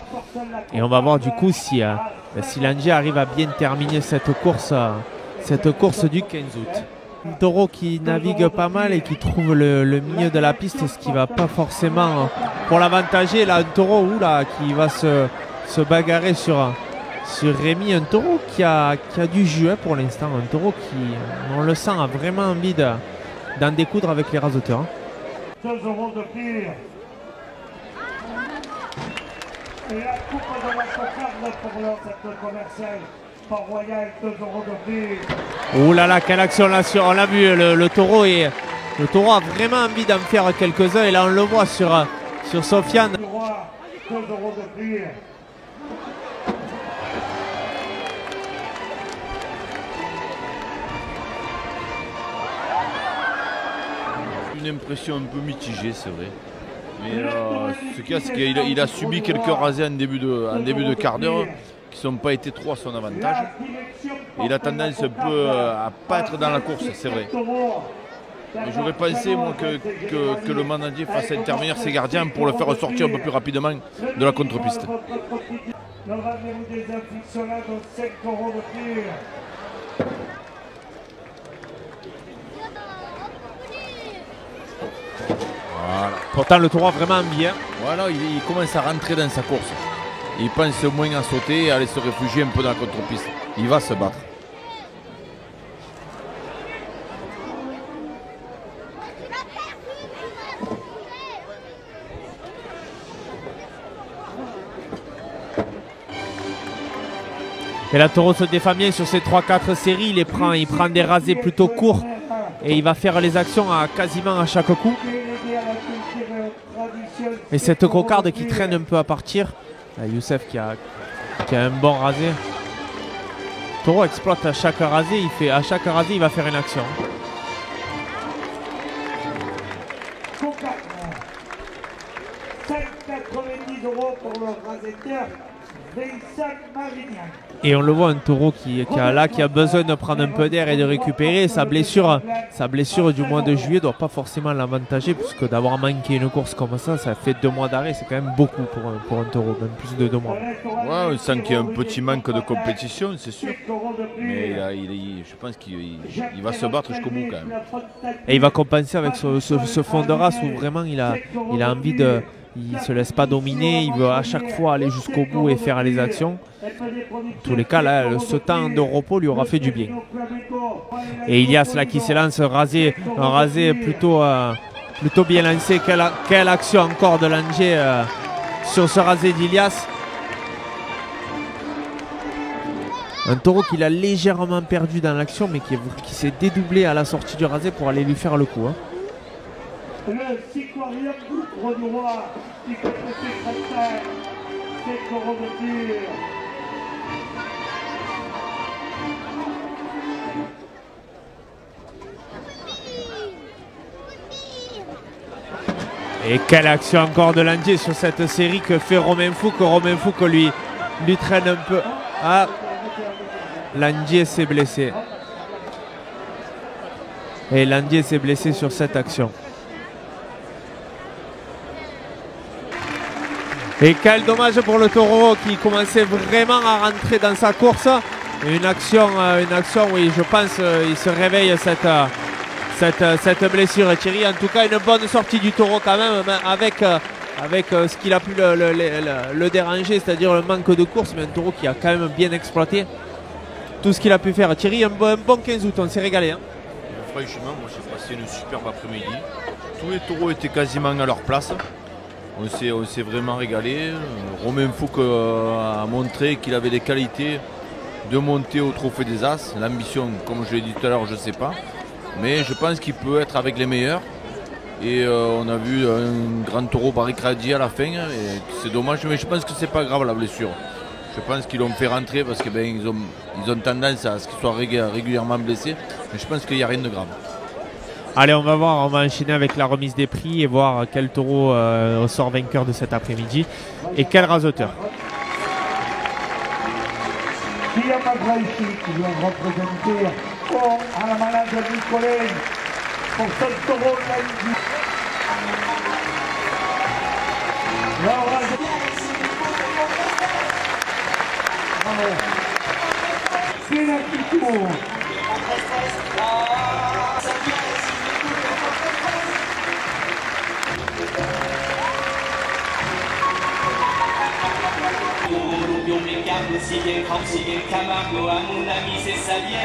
S4: Et on va voir du coup si Landier arrive à bien terminer cette course du 15 août. Un taureau qui navigue pas mal et qui trouve le milieu de la piste, ce qui va pas forcément pour l'avantager. Là, un taureau qui va se bagarrer sur Rémi, un taureau qui a du jus pour l'instant, un taureau qui, on le sent, a vraiment envie d'en découdre avec les raseteurs.
S6: 2 euros de pire. Et la coupe de la cocarde pour le secteur commercial. Par Royal, 2 euros de pire.
S4: Oh là là, quelle action là, on l'a vu, le taureau a vraiment envie d'en faire quelques-uns et là on le voit sur Sofiane.
S6: 2 euros de pire.
S5: Une impression un peu mitigée, c'est vrai. Mais ce qu'il y a, c'est qu'il a subi quelques rasés en début de quart d'heure qui ne sont pas été trop à son avantage. Et il a tendance un peu à pas être dans la course, c'est vrai. Mais j'aurais pensé moi, que le manadier fasse intervenir ses gardiens pour le faire sortir un peu plus rapidement de la contre-piste.
S6: Le rendez-vous des aficionados, 5 euros de pire.
S5: Voilà.
S4: Pourtant le taureau a vraiment bien.
S5: Voilà, il commence à rentrer dans sa course. Il pense au moins à sauter et à aller se réfugier un peu dans la contre-piste. Il va se battre.
S4: Et la taureau se défend bien sur ses 3-4 séries. Il prend des rasés plutôt courts et il va faire les actions quasiment à chaque coup. Et cette cocarde qui traîne un peu à partir. Youssef qui a un bon rasé. Taureau exploite à chaque rasé. À chaque rasé, il va faire une action.
S6: Cocarde. 5,90 € pour le rasetteur. Vincent Marignac.
S4: Et on le voit, un taureau qui a besoin de prendre un peu d'air et de récupérer. Sa blessure du mois de juillet ne doit pas forcément l'avantager, puisque d'avoir manqué une course comme ça fait 2 mois d'arrêt, c'est quand même beaucoup pour un taureau, même plus de 2 mois.
S5: Ouais, on sent qu'il y a un petit manque de compétition, c'est sûr. Mais je pense qu'il va se battre jusqu'au bout quand même.
S4: Et il va compenser avec ce fond de race où vraiment il a envie de... Il ne se laisse pas dominer, il veut à chaque fois aller jusqu'au bout et faire les actions. En tous les cas, là, ce temps de repos lui aura fait du bien. Et Ilias là qui s'élance, un rasé plutôt bien lancé. Quelle action encore de Landier sur ce rasé d'Ilias. Un taureau qu'il a légèrement perdu dans l'action, mais qui s'est dédoublé à la sortie du rasé pour aller lui faire le coup.
S6: Le Siquarium Renoir qui peut passer Crétin, 5 euros de tir.
S4: Et quelle action encore de Landier sur cette série que fait Romain Fouque. Romain Fouque lui traîne un peu. Ah, Landier s'est blessé. Et Landier s'est blessé sur cette action. Et quel dommage pour le taureau qui commençait vraiment à rentrer dans sa course. Une action où je pense il se réveille cette blessure. Thierry, en tout cas une bonne sortie du taureau quand même, avec ce qu'il a pu le déranger, c'est-à-dire le manque de course, mais un taureau qui a quand même bien exploité tout ce qu'il a pu faire. Thierry, un bon 15 août, on s'est régalé.
S5: Franchement, moi j'ai passé une superbe après-midi. Tous les taureaux étaient quasiment à leur place. On s'est vraiment régalé. Romain Fouque a montré qu'il avait les qualités de monter au trophée des As. L'ambition, comme je l'ai dit tout à l'heure, je ne sais pas. Mais je pense qu'il peut être avec les meilleurs. Et on a vu un grand taureau barricadier à la fin. C'est dommage, mais je pense que c'est pas grave la blessure. Je pense qu'ils l'ont fait rentrer parce que ils ont tendance à ce qu'il soit régulièrement blessé. Mais je pense qu'il n'y a rien de grave.
S4: Allez, on va voir, on va enchaîner avec la remise des prix et voir quel taureau ressort vainqueur de cet après-midi et quel raseteur.
S6: Guillaume Agraïchi qui vient représenter à la malade Nicolet pour ce taureau de la Ligue. C'est la petite tour.
S7: Si bien comme si bien Camargo, à mon ami c'est ça bien.